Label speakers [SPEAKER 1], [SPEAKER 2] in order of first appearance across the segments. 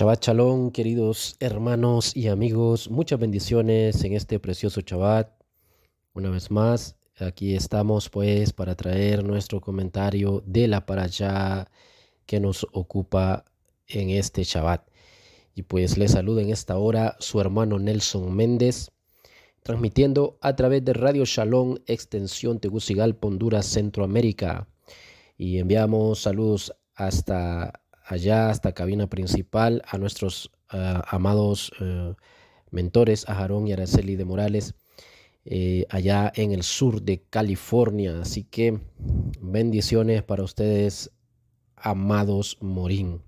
[SPEAKER 1] Shabbat Shalom, queridos hermanos y amigos, muchas bendiciones en este precioso Shabbat. Una vez más, aquí estamos pues para traer nuestro comentario de la parashá que nos ocupa en este Shabbat. Y pues les saluda en esta hora su hermano Nelson Méndez, transmitiendo a través de Radio Shalom, extensión Tegucigalpa, Honduras, Centroamérica. Y enviamos saludos hasta allá, hasta cabina principal, a nuestros amados mentores, a Jarón y Araceli de Morales, allá en el sur de California. Así que bendiciones para ustedes, amados Morín.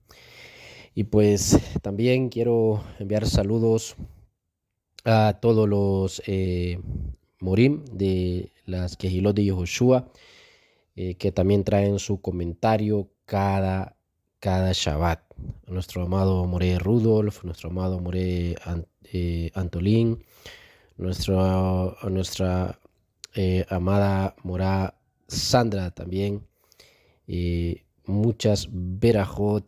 [SPEAKER 1] Y pues también quiero enviar saludos a todos los Morim de las Quejilot de Yehoshua, que también traen su comentario cada Shabbat. A nuestro amado More Rudolf, nuestro amado More Antolín, a nuestra amada Mora Sandra también, muchas Berajot,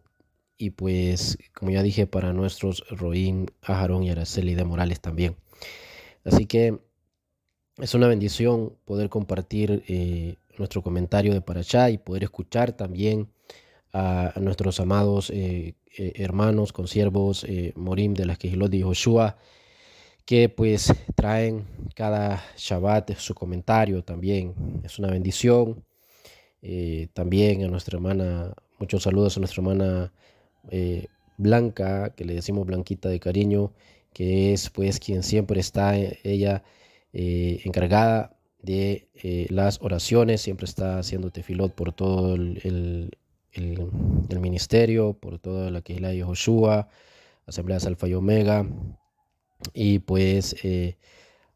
[SPEAKER 1] y pues como ya dije, para nuestros Roín, Ajarón y Araceli de Morales también. Así que es una bendición poder compartir nuestro comentario de Parashá y poder escuchar también a nuestros amados hermanos, consiervos, Morim de las Quejilot de Yehoshua, que pues traen cada Shabbat su comentario también. Es una bendición. También a nuestra hermana, muchos saludos a nuestra hermana Blanca, que le decimos Blanquita de cariño, que es pues quien siempre está ella encargada de las oraciones, siempre está haciendo tefilot por todo el ministerio, por toda la Kehilá de Yehoshua, Asambleas Alfa y Omega, y pues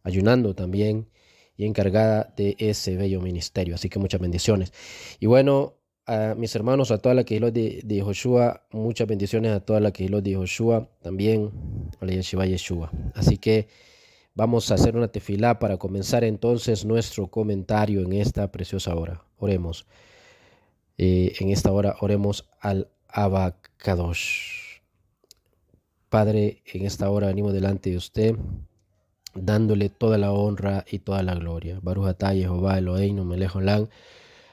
[SPEAKER 1] ayunando también y encargada de ese bello ministerio. Así que muchas bendiciones. Y bueno, a mis hermanos, a toda la Kehilot de Yehoshua, muchas bendiciones a toda la Kehilot de Yehoshua, también a la Yeshiva Yeshua. Así que vamos a hacer una tefilá para comenzar entonces nuestro comentario en esta preciosa hora. Oremos. En esta hora oremos al Abacadosh. Padre, en esta hora venimos delante de usted, dándole toda la honra y toda la gloria. Baruch atah Jehová Eloheinu melech olam,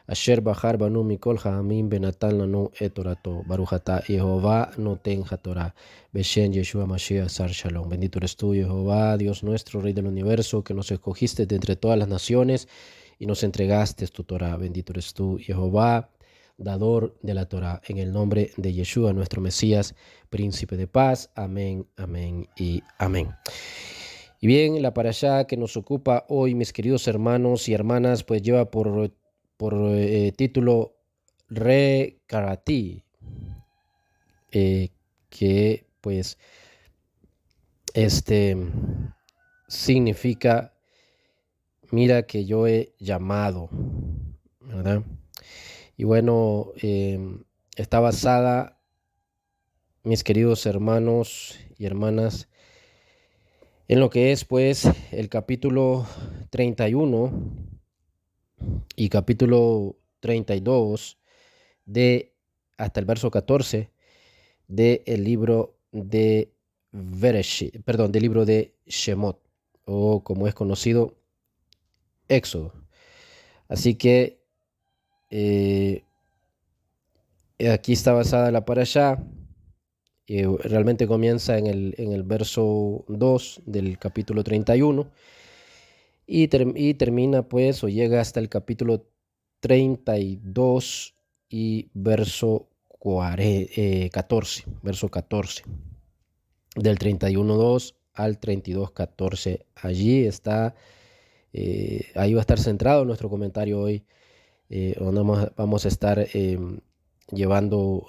[SPEAKER 1] asher bachar banu mikol ha'amim benatan lanu et torato. Baruch atah Jehová noten hatorah, beshem Yeshua Mashiach Sar Shalom. Bendito eres tú, Jehová, Dios nuestro, Rey del universo, que nos escogiste de entre todas las naciones y nos entregaste tu Torah. Bendito eres tú, Jehová, dador de la Torah, en el nombre de Yeshua, nuestro Mesías, príncipe de paz. Amén, amén y amén. Y bien, la parashá que nos ocupa hoy, mis queridos hermanos y hermanas, pues lleva por título Re Karati, que pues significa mira que yo he llamado, ¿verdad? Y bueno, está basada, mis queridos hermanos y hermanas, en lo que es pues el capítulo 31 y capítulo 32 de hasta el verso 14 del libro de del libro de Shemot, o como es conocido, Éxodo. Así que aquí está basada la parashá. Realmente comienza en el verso 2 del capítulo 31 y termina pues o llega hasta el capítulo 32 y verso 14, verso 14, del 31.2 al 32.14. Allí está, ahí va a estar centrado nuestro comentario hoy, donde vamos a estar llevando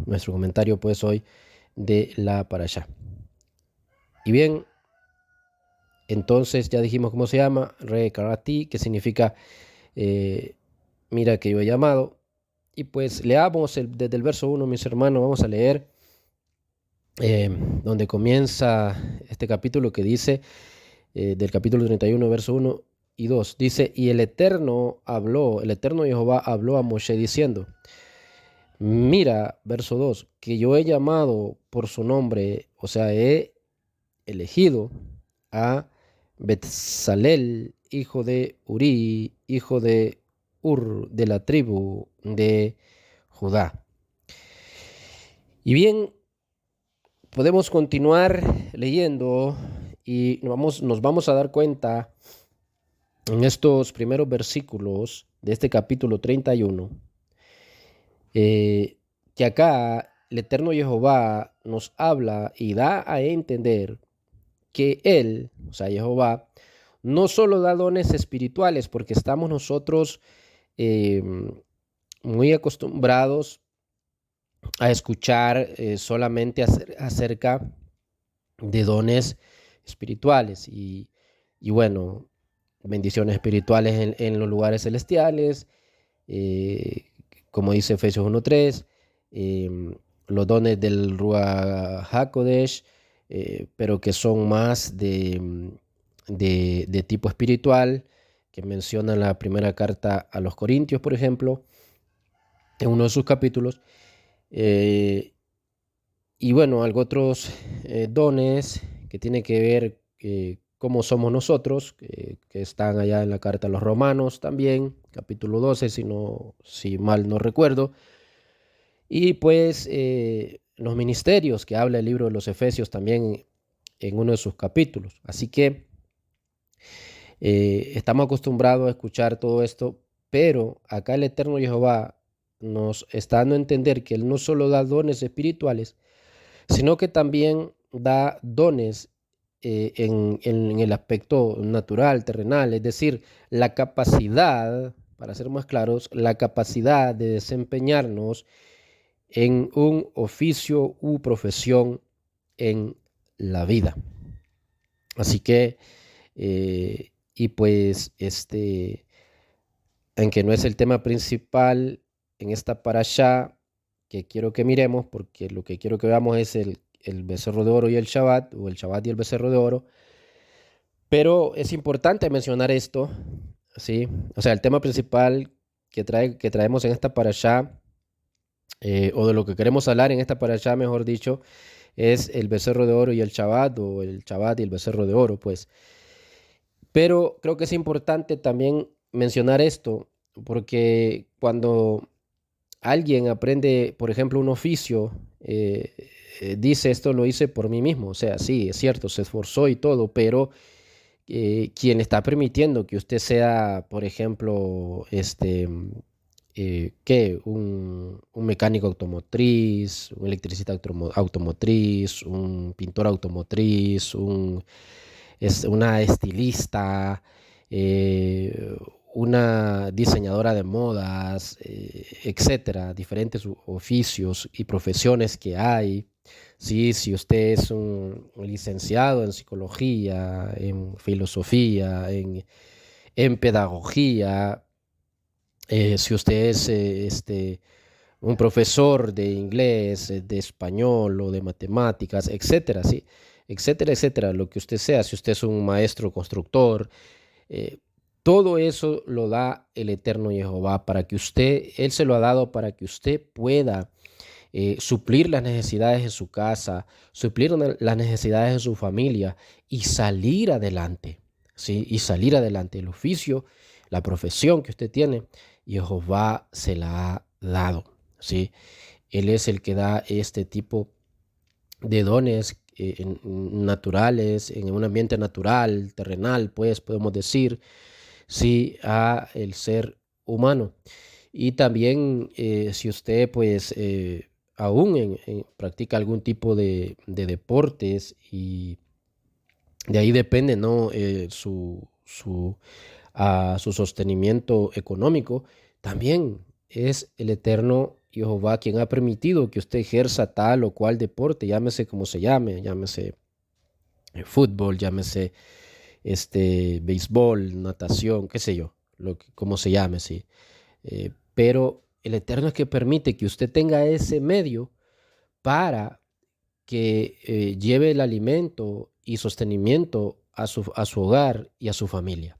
[SPEAKER 1] nuestro comentario pues hoy de la parashá. Y bien, entonces ya dijimos cómo se llama, Re Karati, que significa mira que yo he llamado. Y pues leamos desde el verso 1, mis hermanos, vamos a leer donde comienza este capítulo, que dice, del capítulo 31, verso 1 y 2, dice: y el Eterno Jehová habló a Moshe diciendo: Mira, verso 2, que yo he llamado por su nombre, o sea, he elegido a Betzalel, hijo de Uri, hijo de Ur, de la tribu de Judá. Y bien, podemos continuar leyendo y nos vamos a dar cuenta en estos primeros versículos de este capítulo 31, que acá el eterno Jehová nos habla y da a entender que Él, o sea, Jehová, no solo da dones espirituales, porque estamos nosotros eh, muy acostumbrados a escuchar solamente acerca de dones espirituales y bueno, bendiciones espirituales en los lugares celestiales, eh, como dice Efesios 1:3, eh, los dones del Ruach HaKodesh, pero que son más de tipo espiritual, que menciona la primera carta a los Corintios, por ejemplo, en uno de sus capítulos. Eh, y bueno, algo otros dones que tienen que ver cómo somos nosotros, que están allá en la carta a los Romanos también, capítulo 12, si mal no recuerdo. Y pues los ministerios que habla el libro de los Efesios también en uno de sus capítulos. Así que estamos acostumbrados a escuchar todo esto, pero acá el eterno Jehová nos está dando a entender que Él no solo da dones espirituales, sino que también da dones en el aspecto natural, terrenal, es decir, la capacidad, para ser más claros, la capacidad de desempeñarnos en un oficio u profesión en la vida. Así que, y pues, aunque no es el tema principal en esta parashá que quiero que miremos, porque lo que quiero que veamos es el becerro de oro y el Shabbat, o el Shabbat y el becerro de oro, pero es importante mencionar esto, ¿sí? O sea, el tema principal que traemos en esta parashá, o de lo que queremos hablar en esta parashá, mejor dicho, es el becerro de oro y el Shabbat, o el Shabbat y el becerro de oro, pues. Pero creo que es importante también mencionar esto, porque cuando alguien aprende, por ejemplo, un oficio, dice esto lo hice por mí mismo, o sea, sí, es cierto, se esforzó y todo, pero quien está permitiendo que usted sea, por ejemplo, ¿qué? Un mecánico automotriz, un electricista automotriz, un pintor automotriz, una estilista, eh, una diseñadora de modas, etcétera, diferentes oficios y profesiones que hay. Sí, si usted es un licenciado en psicología, en filosofía, en pedagogía, si usted es un profesor de inglés, de español o de matemáticas, etcétera, sí, etcétera, etcétera, lo que usted sea, si usted es un maestro constructor, eh, todo eso lo da el eterno Jehová para que Él se lo ha dado para que usted pueda suplir las necesidades de su casa, suplir las necesidades de su familia y salir adelante, ¿sí? Y salir adelante. El oficio, la profesión que usted tiene, Jehová se la ha dado, ¿sí? Él es el que da este tipo de dones naturales, en un ambiente natural, terrenal, pues podemos decir, sí, a el ser humano. Y también si usted pues aún practica algún tipo de deportes y de ahí depende, ¿no? Su sostenimiento económico, también es el eterno Jehová quien ha permitido que usted ejerza tal o cual deporte, llámese como se llame, llámese fútbol, llámese béisbol, natación, qué sé yo, como se llame, sí. Pero el Eterno es que permite que usted tenga ese medio para que lleve el alimento y sostenimiento a su hogar y a su familia.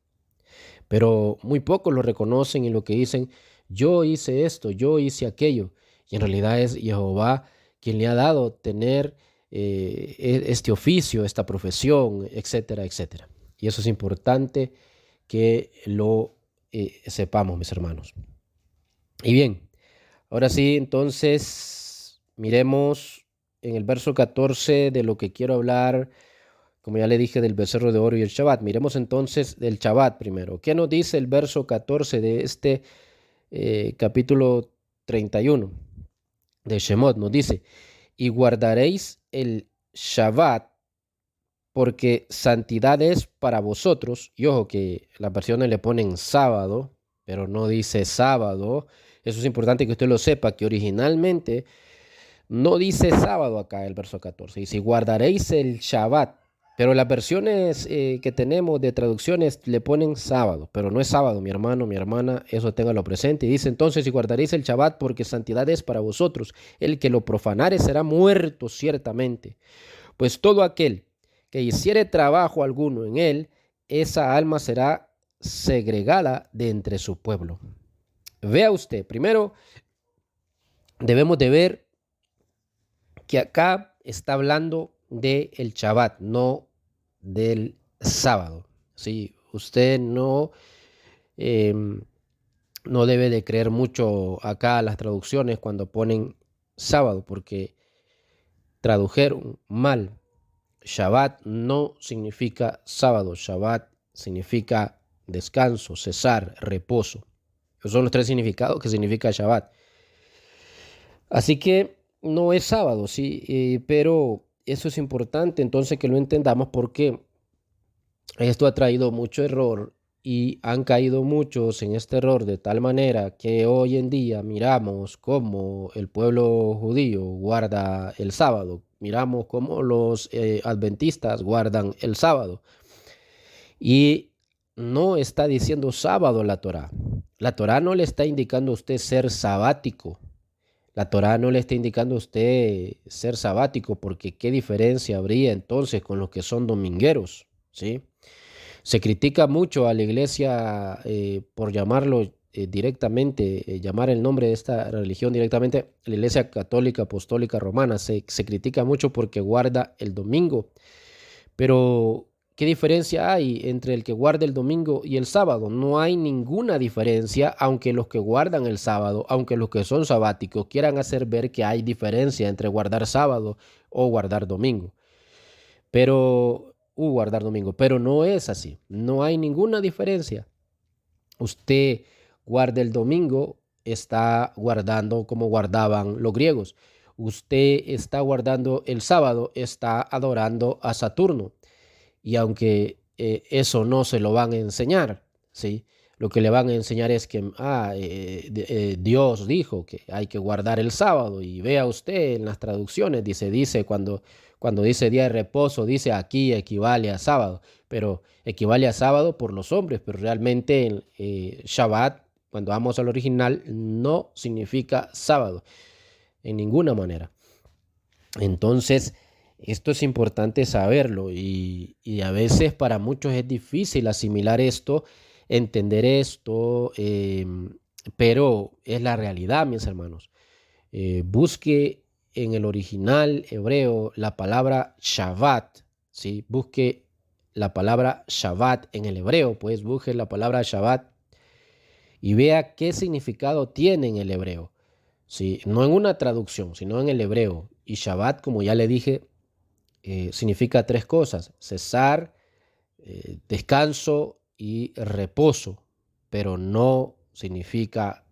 [SPEAKER 1] Pero muy pocos lo reconocen y lo que dicen, yo hice esto, yo hice aquello. Y en realidad es Jehová quien le ha dado tener este oficio, esta profesión, etcétera, etcétera. Y eso es importante que lo sepamos, mis hermanos. Y bien, ahora sí, entonces, miremos en el verso 14 de lo que quiero hablar, como ya le dije, del becerro de oro y el Shabbat. Miremos entonces del Shabbat primero. ¿Qué nos dice el verso 14 de este capítulo 31 de Shemot? Nos dice, y guardaréis el Shabbat porque santidad es para vosotros. Y ojo que las versiones le ponen sábado, pero no dice sábado. Eso es importante que usted lo sepa, que originalmente no dice sábado acá el verso 14. Y si guardaréis el Shabbat, pero las versiones que tenemos de traducciones le ponen sábado, pero no es sábado, mi hermano, mi hermana, eso téngalo presente. Y dice entonces, si guardaréis el Shabbat porque santidad es para vosotros, el que lo profanare será muerto ciertamente. Pues todo aquel que hiciere trabajo alguno en él, esa alma será segregada de entre su pueblo. Vea usted, primero debemos de ver que acá está hablando del Shabbat, no del sábado. ¿Sí? Usted eh, no debe de creer mucho acá las traducciones cuando ponen sábado, porque tradujeron mal. Shabbat no significa sábado, Shabbat significa descanso, cesar, reposo. Esos son los tres significados que significa Shabbat. Así que no es sábado, sí, pero eso es importante entonces que lo entendamos porque esto ha traído mucho error y han caído muchos en este error de tal manera que hoy en día miramos cómo el pueblo judío guarda el sábado, miramos cómo los adventistas guardan el sábado y no está diciendo sábado la Torá. La Torá no le está indicando a usted ser sabático. La Torá no le está indicando a usted ser sabático porque qué diferencia habría entonces con los que son domingueros, ¿sí? Se critica mucho a la iglesia por llamarlo directamente, llamar el nombre de esta religión directamente, la iglesia católica apostólica romana. Se critica mucho porque guarda el domingo. Pero, ¿qué diferencia hay entre el que guarda el domingo y el sábado? No hay ninguna diferencia, aunque los que guardan el sábado, aunque los que son sabáticos quieran hacer ver que hay diferencia entre guardar sábado o guardar domingo. Guardar domingo, pero no es así. No hay ninguna diferencia. Usted guarda el domingo, está guardando como guardaban los griegos. Usted está guardando el sábado, está adorando a Saturno. Y aunque eso no se lo van a enseñar, ¿sí? Lo que le van a enseñar es que Dios dijo que hay que guardar el sábado. Y vea usted en las traducciones, dice cuando dice día de reposo, dice aquí equivale a sábado. Pero equivale a sábado por los hombres, pero realmente Shabbat, cuando vamos al original, no significa sábado en ninguna manera. Entonces, esto es importante saberlo y a veces para muchos es difícil asimilar esto, entender esto, pero es la realidad, mis hermanos. Busque en el original hebreo la palabra Shabbat, ¿sí? Busque la palabra Shabbat en el hebreo, pues busque la palabra Shabbat y vea qué significado tiene en el hebreo. ¿Sí? No en una traducción, sino en el hebreo. Y Shabbat, como ya le dije, significa tres cosas: cesar, descanso y reposo, pero no significa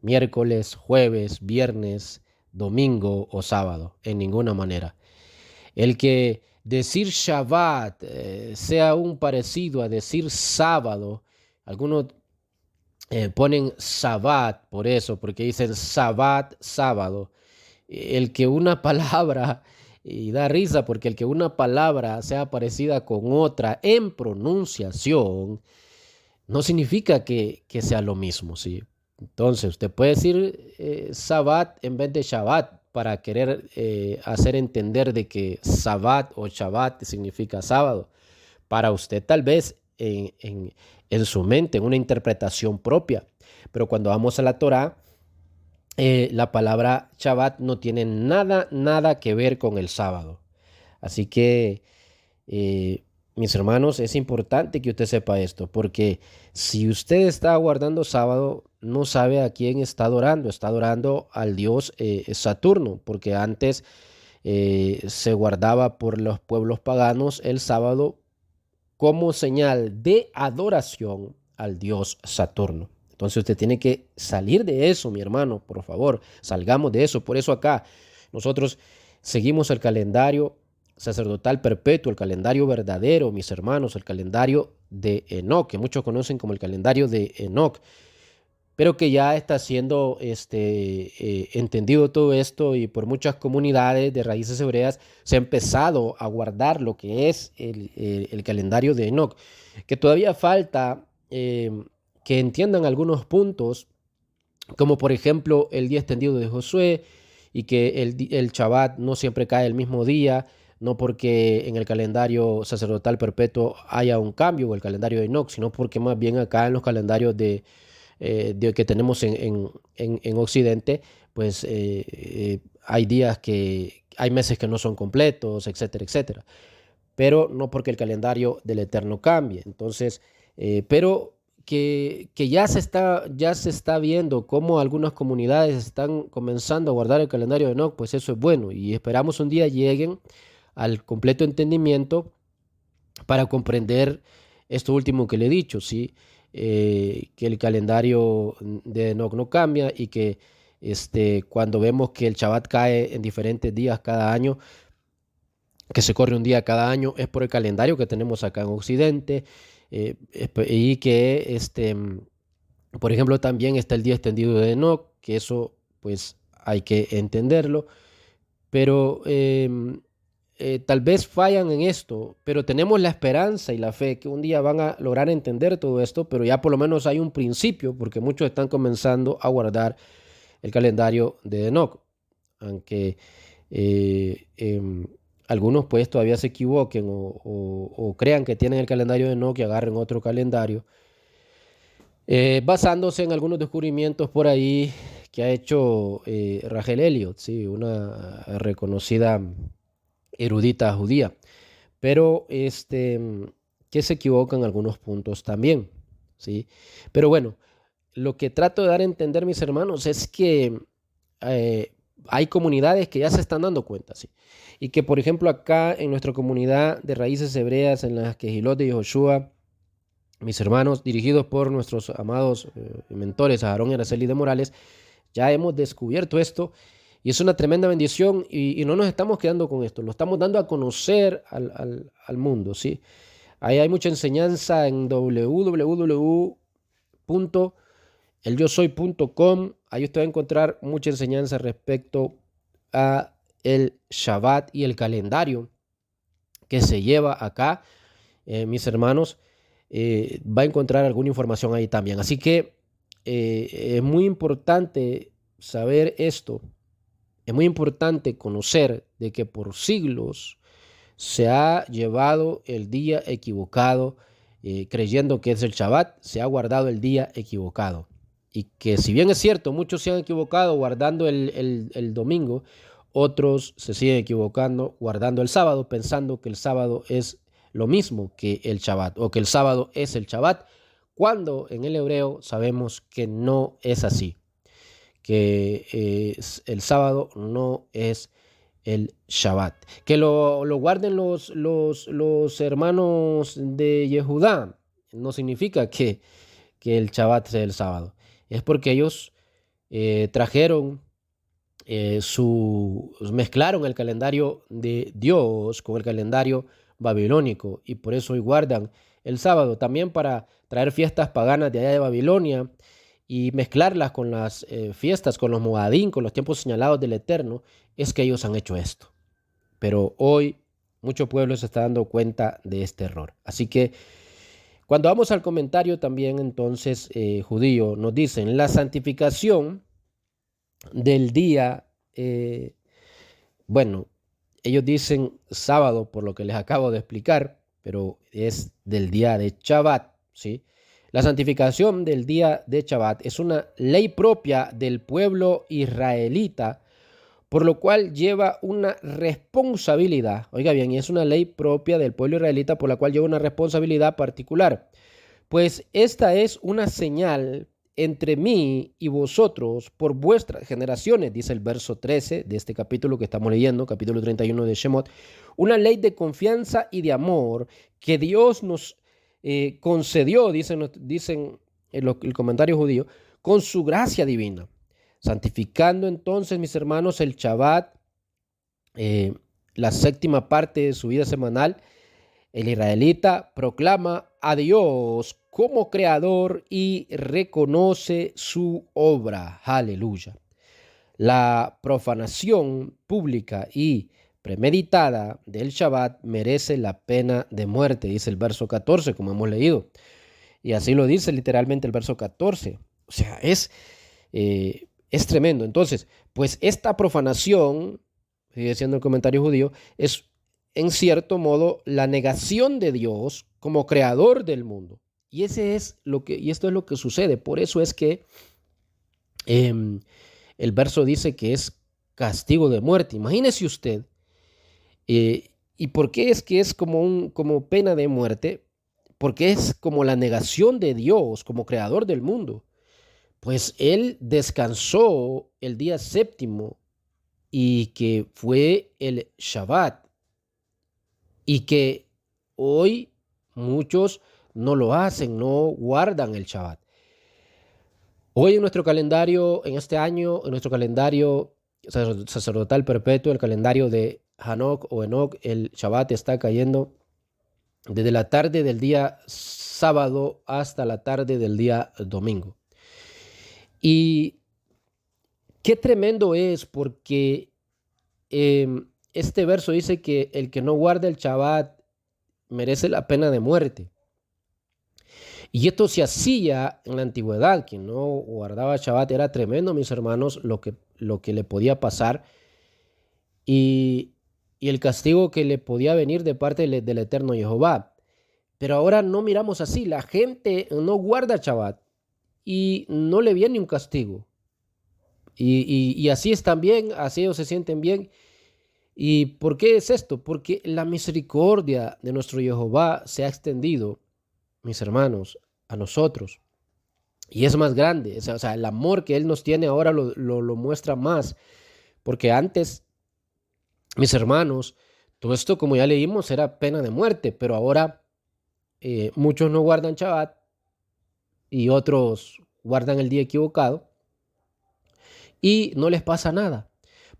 [SPEAKER 1] miércoles, jueves, viernes, domingo o sábado, en ninguna manera. El que decir Shabbat sea un parecido a decir sábado, algunos ponen Sabbat por eso, porque dicen Sabbat, sábado. El que una palabra, y da risa porque el que una palabra sea parecida con otra en pronunciación, no significa que sea lo mismo, ¿sí? Entonces, usted puede decir Sabbat en vez de Shabbat para querer hacer entender de que Sabbat o Shabbat significa sábado. Para usted tal vez en su mente, en una interpretación propia. Pero cuando vamos a la Torá, la palabra Shabbat no tiene nada que ver con el sábado. Así que, mis hermanos, es importante que usted sepa esto, porque si usted está guardando sábado, no sabe a quién está adorando al dios Saturno, porque antes se guardaba por los pueblos paganos el sábado como señal de adoración al dios Saturno. Entonces usted tiene que salir de eso, mi hermano, por favor, salgamos de eso. Por eso acá nosotros seguimos el calendario sacerdotal perpetuo, el calendario verdadero, mis hermanos, el calendario de Enoc, que muchos conocen como el calendario de Enoc, pero que ya está siendo entendido todo esto y por muchas comunidades de raíces hebreas se ha empezado a guardar lo que es el calendario de Enoch, que todavía falta que entiendan algunos puntos, como por ejemplo el día extendido de Josué y que el Shabbat no siempre cae el mismo día, no porque en el calendario sacerdotal perpetuo haya un cambio o el calendario de Enoch, sino porque más bien acá en los calendarios de que tenemos en Occidente, pues hay días que hay meses que no son completos, etcétera, etcétera. Pero no porque el calendario del Eterno cambie. Entonces, pero que ya se está viendo cómo algunas comunidades están comenzando a guardar el calendario de Enoch, pues eso es bueno. Y esperamos un día lleguen al completo entendimiento para comprender esto último que le he dicho, ¿sí? Que el calendario de Enoch no cambia y que cuando vemos que el Shabbat cae en diferentes días cada año, que se corre un día cada año, es por el calendario que tenemos acá en Occidente y que, por ejemplo, también está el día extendido de Enoch, que eso pues hay que entenderlo, pero tal vez fallan en esto, pero tenemos la esperanza y la fe que un día van a lograr entender todo esto, pero ya por lo menos hay un principio, porque muchos están comenzando a guardar el calendario de Enoch, aunque em, algunos pues todavía se equivoquen o crean que tienen el calendario de Enoch y agarren otro calendario, basándose en algunos descubrimientos por ahí que ha hecho Rachel Elliot, ¿sí? Una reconocida erudita judía, pero que se equivoca en algunos puntos también, ¿sí? Pero bueno, lo que trato de dar a entender, mis hermanos, es que eh, hay comunidades que ya se están dando cuenta, ¿sí? Y que, por ejemplo, acá en nuestra comunidad de raíces hebreas, en las Quejilot de Joshua, mis hermanos, dirigidos por nuestros amados mentores, Aarón y Araceli de Morales, ya hemos descubierto esto y es una tremenda bendición y no nos estamos quedando con esto, lo estamos dando a conocer al mundo, ¿sí? Ahí hay mucha enseñanza en www.elyosoy.com. Ahí usted va a encontrar mucha enseñanza respecto a el Shabbat y el calendario que se lleva acá, mis hermanos. Va a encontrar alguna información ahí también. Así que es muy importante saber esto. Es muy importante conocer de que por siglos se ha llevado el día equivocado, creyendo que es el Shabbat, se ha guardado el día equivocado. Y que si bien es cierto, muchos se han equivocado guardando el domingo, otros se siguen equivocando guardando el sábado, pensando que el sábado es lo mismo que el Shabbat o que el sábado es el Shabbat, cuando en el hebreo sabemos que no es así, que el sábado no es el Shabbat. Que lo guarden los hermanos de Yehudá no significa que el Shabbat sea el sábado. Es porque ellos trajeron mezclaron el calendario de Dios con el calendario babilónico y por eso hoy guardan el sábado también para traer fiestas paganas de allá de Babilonia y mezclarlas con las fiestas, con los Moadín, con los tiempos señalados del Eterno, es que ellos han hecho esto. Pero hoy mucho pueblo se está dando cuenta de este error. Así que cuando vamos al comentario también entonces judío, nos dicen la santificación del día, bueno, ellos dicen sábado por lo que les acabo de explicar, pero es del día de Shabbat, ¿sí? La santificación del día de Shabbat es una ley propia del pueblo israelita, por lo cual lleva una responsabilidad. Oiga bien, y es una ley propia del pueblo israelita por la cual lleva una responsabilidad particular. Pues esta es una señal entre mí y vosotros por vuestras generaciones, dice el verso 13 de este capítulo que estamos leyendo, capítulo 31 de Shemot, una ley de confianza y de amor que Dios nos concedió, dicen el comentario judío, con su gracia divina, santificando entonces, mis hermanos, el Shabbat, la séptima parte de su vida semanal. El israelita proclama a Dios como creador y reconoce su obra. Aleluya. La profanación pública y premeditada del Shabbat merece la pena de muerte, dice el verso 14, como hemos leído. Y así lo dice literalmente el verso 14. O sea, es tremendo. Entonces, pues esta profanación, sigue siendo el comentario judío, es en cierto modo la negación de Dios como creador del mundo. Y esto es lo que sucede. Por eso es que el verso dice que es castigo de muerte. Imagínese usted. ¿Y por qué es que es como pena de muerte? Porque es como la negación de Dios como creador del mundo. Pues él descansó el día séptimo y que fue el Shabbat. Y que hoy muchos no lo hacen, no guardan el Shabbat. Hoy en nuestro calendario, en este año, en nuestro calendario sacerdotal perpetuo, el calendario de Hanok o Enoch, el Shabbat está cayendo desde la tarde del día sábado hasta la tarde del día domingo. Y qué tremendo es porque este verso dice que el que no guarda el Shabbat merece la pena de muerte. Y esto se hacía en la antigüedad. Quien no guardaba Shabbat era tremendo, mis hermanos, lo que le podía pasar y el castigo que le podía venir de parte del eterno Jehová. Pero ahora no miramos así. La gente no guarda Shabbat y no le viene un castigo. Y así están bien, así ellos se sienten bien. ¿Y por qué es esto? Porque la misericordia de nuestro Jehová se ha extendido, mis hermanos, a nosotros. Y es más grande. O sea, el amor que Él nos tiene ahora lo muestra más. Porque antes, mis hermanos, todo esto, como ya leímos, era pena de muerte. Pero ahora muchos no guardan Shabbat y otros guardan el día equivocado. Y no les pasa nada.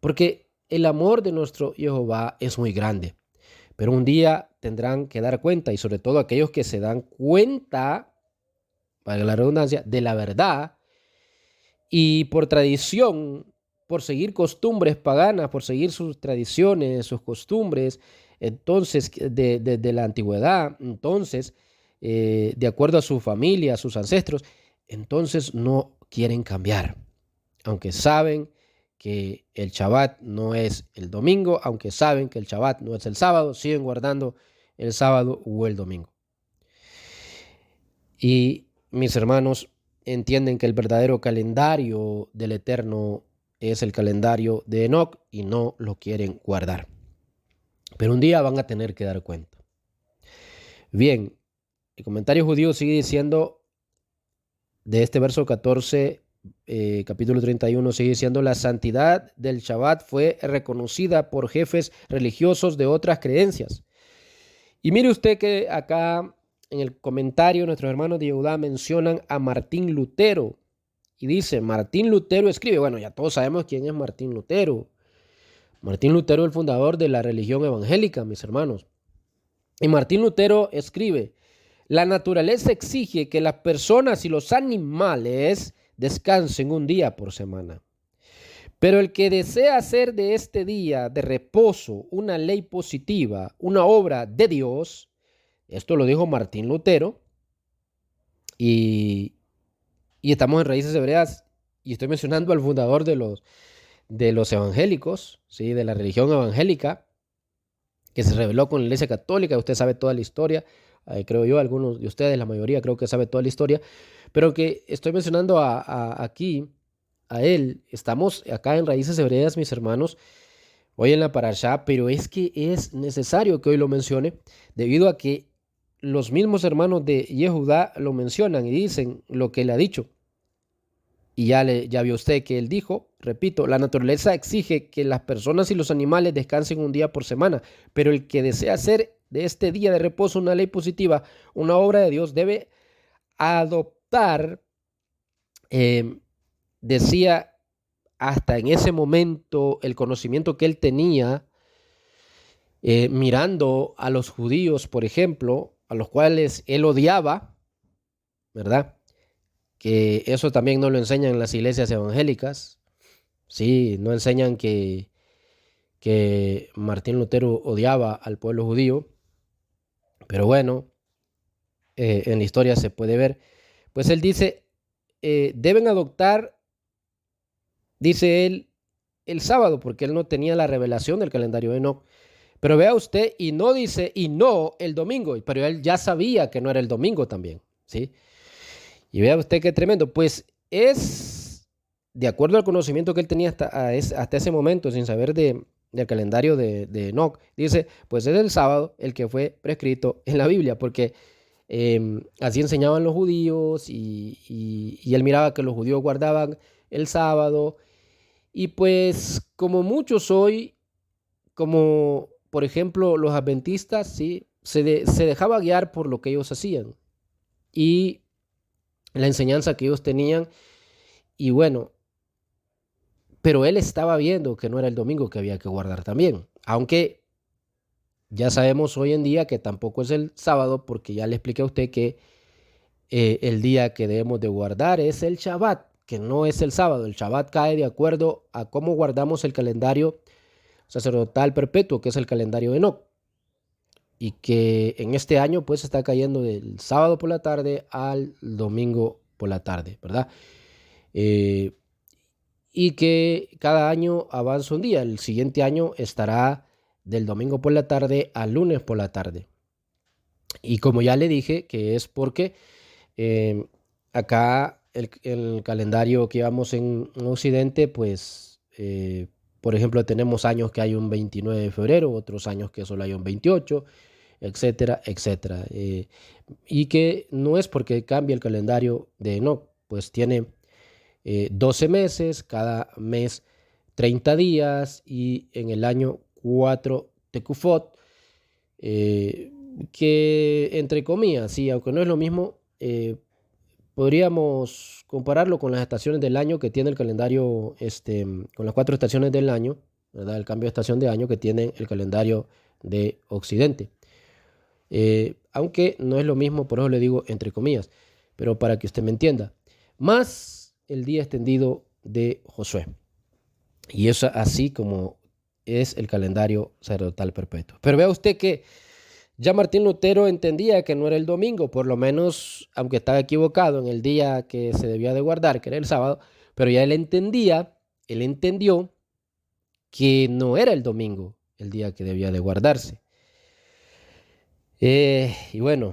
[SPEAKER 1] Porque el amor de nuestro Jehová es muy grande. Pero un día tendrán que dar cuenta, y sobre todo aquellos que se dan cuenta, para la redundancia, de la verdad, y por tradición, por seguir costumbres paganas, por seguir sus tradiciones, sus costumbres, entonces, de la antigüedad, entonces, de acuerdo a su familia, a sus ancestros, entonces no quieren cambiar, aunque saben que el Shabbat no es el domingo, aunque saben que el Shabbat no es el sábado, siguen guardando el sábado o el domingo. Y mis hermanos entienden que el verdadero calendario del Eterno es el calendario de Enoch y no lo quieren guardar. Pero un día van a tener que dar cuenta. Bien, el comentario judío sigue diciendo de este verso 14, capítulo 31, sigue diciendo: la santidad del Shabbat fue reconocida por jefes religiosos de otras creencias. Y mire usted que acá en el comentario nuestros hermanos de Yehudá mencionan a Martín Lutero. Y dice, Martín Lutero escribe, bueno, ya todos sabemos quién es Martín Lutero. Martín Lutero es el fundador de la religión evangélica, mis hermanos. Y Martín Lutero escribe: la naturaleza exige que las personas y los animales descansen un día por semana. Pero el que desea hacer de este día de reposo una ley positiva, una obra de Dios, esto lo dijo Martín Lutero, y estamos en Raíces Hebreas, y estoy mencionando al fundador de los evangélicos, ¿sí? De la religión evangélica, que se rebeló con la Iglesia Católica. Usted sabe toda la historia. creo yo, algunos de ustedes, la mayoría creo que sabe toda la historia, pero que estoy mencionando aquí a él. Estamos acá en Raíces Hebreas, mis hermanos, hoy en la parashá, pero es que es necesario que hoy lo mencione, debido a que los mismos hermanos de Yehudá lo mencionan y dicen lo que él ha dicho. Y ya vio usted que él dijo, repito, la naturaleza exige que las personas y los animales descansen un día por semana, pero el que desea hacer de este día de reposo una ley positiva, una obra de Dios, debe adoptar, eh, decía hasta en ese momento, el conocimiento que él tenía, mirando a los judíos, por ejemplo, a los cuales él odiaba, ¿verdad? Que eso también no lo enseñan en las iglesias evangélicas. Sí, no enseñan que Martín Lutero odiaba al pueblo judío, pero bueno, en la historia se puede ver. Pues él dice, deben adoptar, dice él, el sábado, porque él no tenía la revelación del calendario de Enoch. Pero vea usted, y no dice, y no el domingo, pero él ya sabía que no era el domingo también, ¿sí? Y vea usted qué tremendo, pues es, de acuerdo al conocimiento que él tenía hasta ese momento, sin saber del calendario de Enoch, dice, pues es el sábado el que fue prescrito en la Biblia, porque así enseñaban los judíos y él miraba que los judíos guardaban el sábado, y pues como muchos hoy, como por ejemplo los adventistas, ¿sí? Se dejaba guiar por lo que ellos hacían y la enseñanza que ellos tenían. Y bueno, pero él estaba viendo que no era el domingo que había que guardar también, aunque ya sabemos hoy en día que tampoco es el sábado, porque ya le expliqué a usted que el día que debemos de guardar es el Shabbat, que no es el sábado. El Shabbat cae de acuerdo a cómo guardamos el calendario sacerdotal perpetuo, que es el calendario de Enoch, y que en este año pues está cayendo del sábado por la tarde al domingo por la tarde, ¿verdad? Eh, y que cada año avanza un día. El siguiente año estará del domingo por la tarde al lunes por la tarde. Y como ya le dije, que es porque eh, acá el calendario que llevamos en Occidente, pues, por ejemplo, tenemos años que hay un 29 de febrero, otros años que solo hay un 28, etcétera, etcétera. Y que no es porque cambie el calendario de Enoch, pues tiene 12 meses, cada mes 30 días y en el año 4 Tecufot, que entre comillas, sí, aunque no es lo mismo, podríamos compararlo con las estaciones del año que tiene el calendario, con las 4 estaciones del año, ¿verdad? El cambio de estación de año que tiene el calendario de Occidente. Aunque no es lo mismo, por eso le digo entre comillas, pero para que usted me entienda. Más el día extendido de Josué. Y eso así como es el calendario sacerdotal perpetuo. Pero vea usted que ya Martín Lutero entendía que no era el domingo, por lo menos, aunque estaba equivocado en el día que se debía de guardar, que era el sábado, pero ya él entendió que no era el domingo el día que debía de guardarse. Y bueno,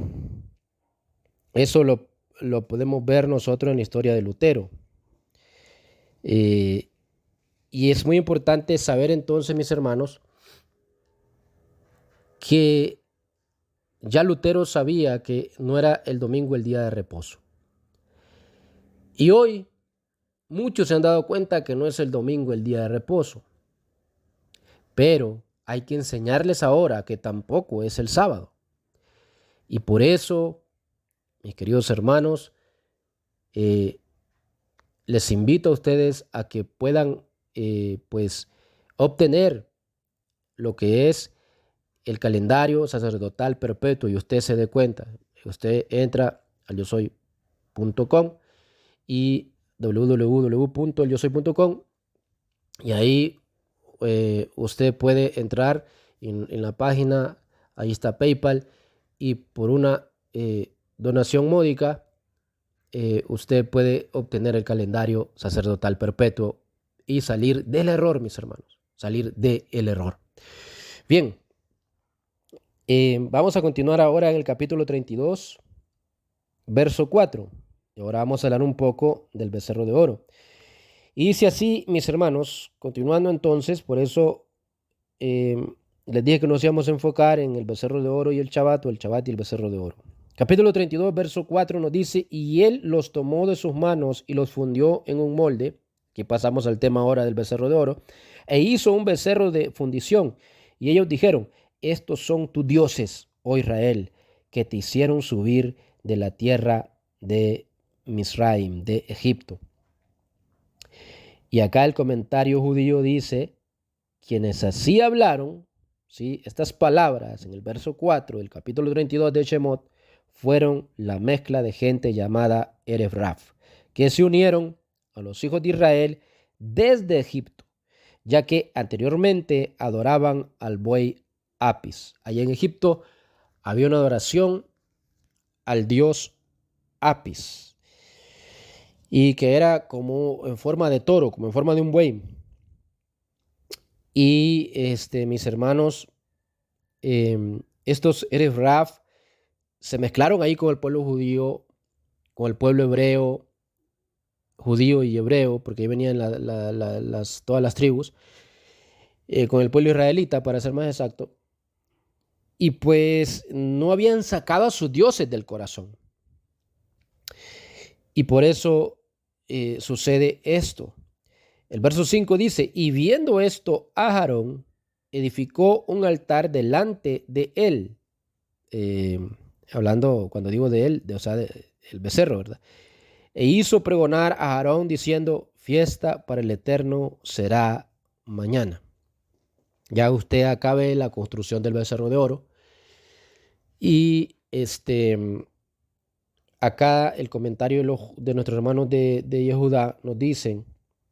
[SPEAKER 1] eso lo podemos ver nosotros en la historia de Lutero. Eh, y es muy importante saber entonces, mis hermanos, que ya Lutero sabía que no era el domingo el día de reposo. Y hoy muchos se han dado cuenta que no es el domingo el día de reposo. Pero hay que enseñarles ahora que tampoco es el sábado. Y por eso, mis queridos hermanos, les invito a ustedes a que puedan pues obtener lo que es el calendario sacerdotal perpetuo y usted se dé cuenta. Usted entra al yosoy.com y www.elyosoy.com y ahí usted puede entrar en la página, ahí está PayPal, y por una donación módica usted puede obtener el calendario sacerdotal perpetuo y salir del error, mis hermanos, salir del error. Bien, Vamos a continuar ahora en el capítulo 32, verso 4. Y ahora vamos a hablar un poco del becerro de oro. Y dice así, mis hermanos, continuando entonces, por eso eh, les dije que nos íbamos a enfocar en el becerro de oro y el chabat, o el chabat y el becerro de oro. Capítulo 32, verso 4 nos dice, y él los tomó de sus manos y los fundió en un molde, que pasamos al tema ahora del becerro de oro, e hizo un becerro de fundición. Y ellos dijeron, estos son tus dioses, oh Israel, que te hicieron subir de la tierra de Misraim, de Egipto. Y acá el comentario judío dice, quienes así hablaron, ¿sí? Estas palabras en el verso 4 del capítulo 32 de Shemot fueron la mezcla de gente llamada Erev Raf, que se unieron a los hijos de Israel desde Egipto, ya que anteriormente adoraban al buey Apis. Allá en Egipto había una adoración al dios Apis, y que era como en forma de toro, como en forma de un buey. Y mis hermanos, estos Erev Raf se mezclaron ahí con el pueblo judío, con el pueblo hebreo, judío y hebreo, porque ahí venían todas las tribus, con el pueblo israelita, para ser más exacto. Y pues no habían sacado a sus dioses del corazón. Y por eso sucede esto. El verso 5 dice, y viendo esto, Aarón edificó un altar delante de él. Hablando, cuando digo de él, o sea, el becerro, ¿verdad? E hizo pregonar a Aarón diciendo, fiesta para el Eterno será mañana. Ya usted acabe la construcción del becerro de oro. Y acá el comentario de nuestros hermanos de Yehudá nos dicen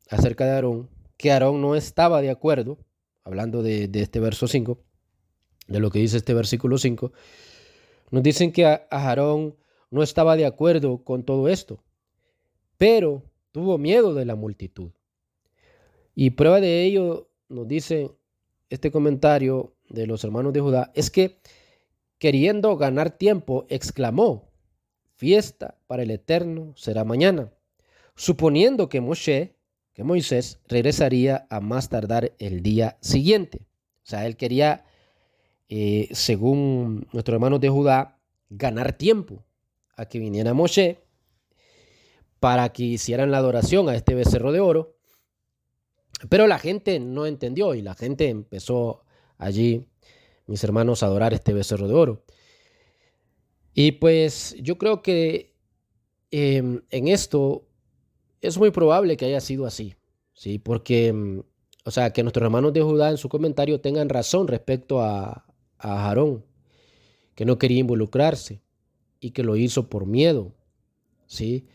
[SPEAKER 1] acerca de Aarón, que Aarón no estaba de acuerdo, hablando de este verso 5, de lo que dice este versículo 5, nos dicen que Aarón no estaba de acuerdo con todo esto, pero tuvo miedo de la multitud. Y prueba de ello, nos dice este comentario de los hermanos de Judá, es que queriendo ganar tiempo, exclamó, fiesta para el Eterno será mañana, suponiendo que Moisés, regresaría a más tardar el día siguiente. O sea, él quería, según nuestros hermanos de Judá, ganar tiempo a que viniera Moshe para que hicieran la adoración a este becerro de oro. Pero la gente no entendió y la gente empezó allí, mis hermanos, a adorar este becerro de oro. Y pues yo creo que en esto es muy probable que haya sido así, ¿sí? Porque, o sea, que nuestros hermanos de Judá en su comentario tengan razón respecto a Aarón, que no quería involucrarse y que lo hizo por miedo, ¿sí?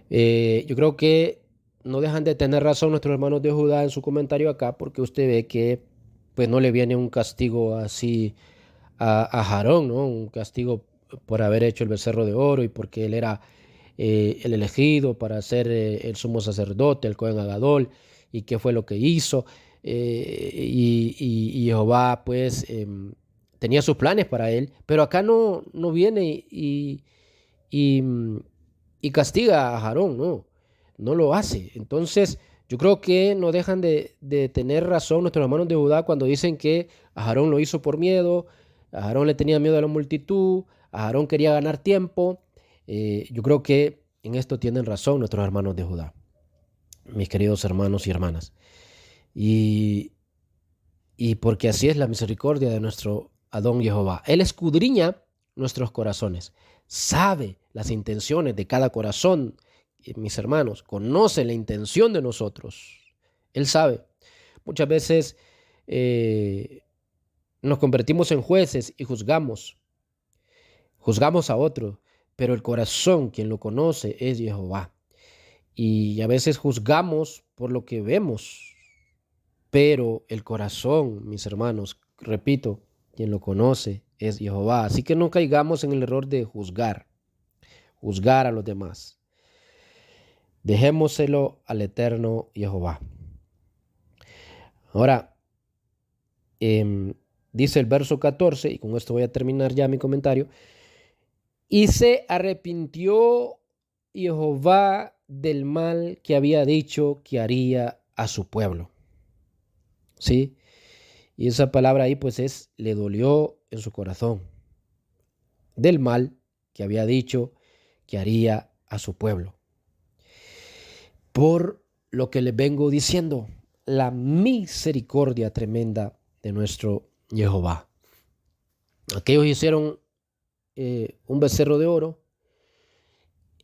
[SPEAKER 1] Yo creo que no dejan de tener razón nuestros hermanos de Judá en su comentario acá, porque usted ve que pues no le viene un castigo así a Aarón, ¿no? Un castigo por haber hecho el becerro de oro y porque él era el elegido para ser el sumo sacerdote, el Cohen Agadol, y qué fue lo que hizo. Y Jehová pues tenía sus planes para él, pero acá no viene y, y castiga a Aarón, no lo hace. Entonces, yo creo que no dejan de tener razón nuestros hermanos de Judá cuando dicen que Aarón lo hizo por miedo, a Aarón le tenía miedo a la multitud, a Aarón quería ganar tiempo. Yo creo que en esto tienen razón nuestros hermanos de Judá, mis queridos hermanos y hermanas. Y, y porque así es la misericordia de nuestro Adón Jehová. Él escudriña nuestros corazones, sabe las intenciones de cada corazón, mis hermanos, conoce la intención de nosotros. Él sabe. Muchas veces nos convertimos en jueces y juzgamos a otros, pero el corazón, quien lo conoce, es Jehová. Y a veces juzgamos por lo que vemos, pero el corazón, mis hermanos, repito, quien lo conoce es Jehová. Así que no caigamos en el error de juzgar a los demás. Dejémoselo al eterno Jehová. Ahora, dice el verso 14, y con esto voy a terminar ya mi comentario, y se arrepintió Jehová del mal que había dicho que haría a su pueblo. ¿Sí? Y esa palabra ahí pues le dolió en su corazón del mal que había dicho que haría a su pueblo. Por lo que les vengo diciendo, la misericordia tremenda de nuestro Jehová. Aquellos hicieron un becerro de oro.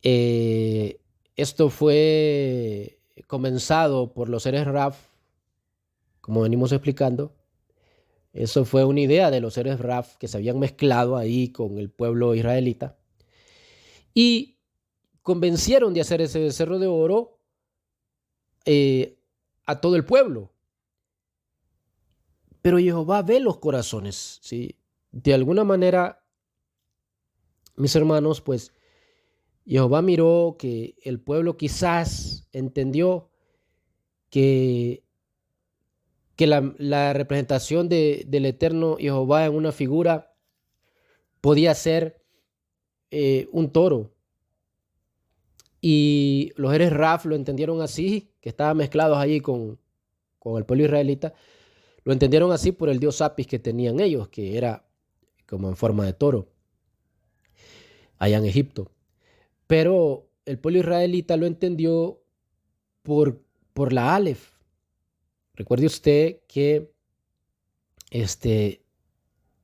[SPEAKER 1] Esto fue comenzado por los seres Raf, como venimos explicando. Eso fue una idea de los seres Raf que se habían mezclado ahí con el pueblo israelita y convencieron de hacer ese becerro de oro a todo el pueblo. Pero Jehová ve los corazones, ¿sí? De alguna manera, mis hermanos, pues Jehová miró que el pueblo quizás entendió que la representación del eterno Jehová en una figura podía ser un toro. Y los seres Raf lo entendieron así, que estaban mezclados allí con el pueblo israelita. Lo entendieron así por el dios Apis que tenían ellos, que era como en forma de toro, allá en Egipto. Pero el pueblo israelita lo entendió por la Aleph. Recuerde usted que en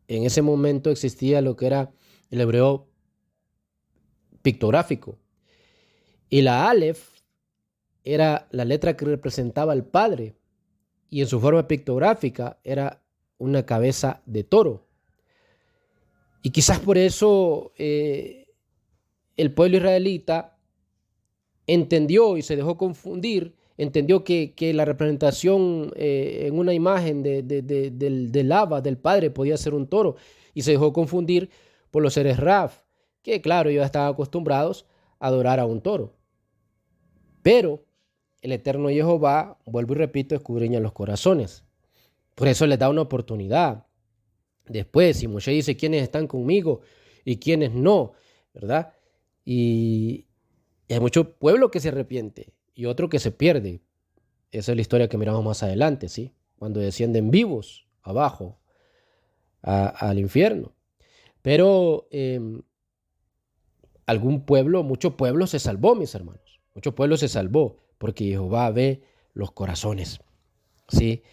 [SPEAKER 1] ese momento existía lo que era el hebreo pictográfico. Y la Aleph era la letra que representaba al Padre. Y en su forma pictográfica era una cabeza de toro. Y quizás por eso el pueblo israelita entendió y se dejó confundir, entendió que la representación en una imagen del Abba, del Padre, podía ser un toro, y se dejó confundir por los seres Raf, que claro, ellos estaban acostumbrados a adorar a un toro. Pero el eterno Jehová, vuelvo y repito, escudriña los corazones. Por eso les da una oportunidad. Después, si Moshe dice quiénes están conmigo y quiénes no, ¿verdad? Y hay mucho pueblo que se arrepiente y otro que se pierde. Esa es la historia que miramos más adelante, ¿sí? Cuando descienden vivos abajo al infierno. Pero algún pueblo, mucho pueblo se salvó, mis hermanos. Mucho pueblo se salvó porque Jehová ve los corazones, ¿sí?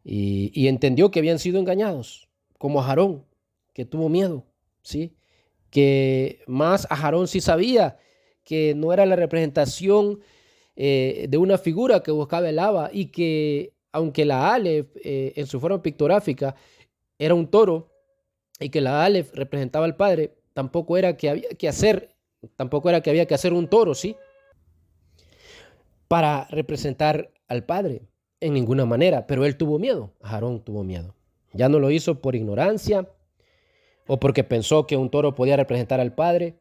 [SPEAKER 1] Y entendió que habían sido engañados, como a Aarón, que tuvo miedo, ¿sí? Que más a Aarón sí sabía que no era la representación de una figura que buscaba el Abba, y que aunque la Aleph en su forma pictográfica era un toro y que la Aleph representaba al Padre, tampoco era que había que hacer un toro, ¿sí? Para representar al Padre en ninguna manera, pero él tuvo miedo, Aarón tuvo miedo. Ya no lo hizo por ignorancia o porque pensó que un toro podía representar al Padre,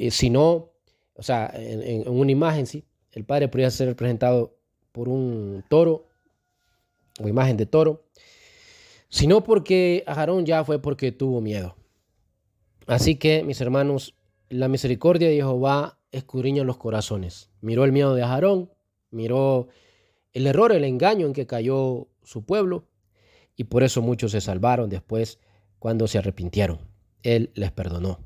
[SPEAKER 1] sino, o sea, en una imagen, sí, el Padre podría ser representado por un toro o imagen de toro, sino porque Aarón ya fue porque tuvo miedo. Así que, mis hermanos, la misericordia de Jehová escudriña los corazones. Miró el miedo de Aarón, miró el error, el engaño en que cayó su pueblo, y por eso muchos se salvaron después cuando se arrepintieron. Él les perdonó.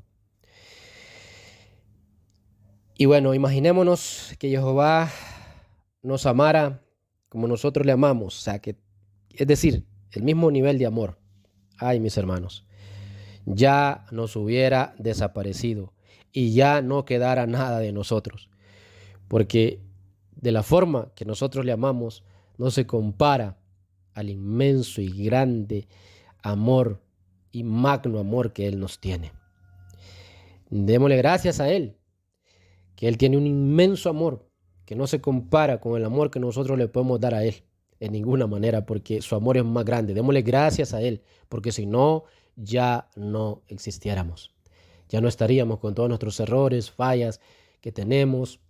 [SPEAKER 1] Y bueno, imaginémonos que Jehová nos amara como nosotros le amamos, o sea, es decir, el mismo nivel de amor. Ay, mis hermanos, ya nos hubiera desaparecido y ya no quedara nada de nosotros, porque de la forma que nosotros le amamos no se compara al inmenso y grande amor y magno amor que Él nos tiene. Démosle gracias a Él, que Él tiene un inmenso amor que no se compara con el amor que nosotros le podemos dar a Él en ninguna manera, porque su amor es más grande. Démosle gracias a Él, porque si no, ya no existiéramos. Ya no estaríamos con todos nuestros errores, fallas que tenemos.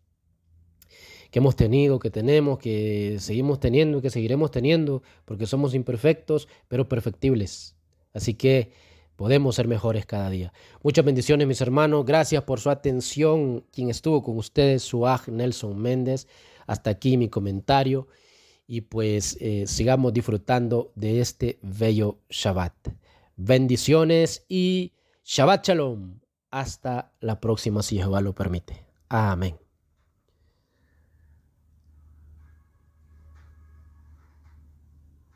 [SPEAKER 1] que hemos tenido, que tenemos, que seguimos teniendo, que seguiremos teniendo, porque somos imperfectos, pero perfectibles. Así que podemos ser mejores cada día. Muchas bendiciones, mis hermanos. Gracias por su atención. Quien estuvo con ustedes, Suaj Nelson Méndez. Hasta aquí mi comentario. Y pues sigamos disfrutando de este bello Shabbat. Bendiciones y Shabbat Shalom. Hasta la próxima, si Jehová lo permite. Amén.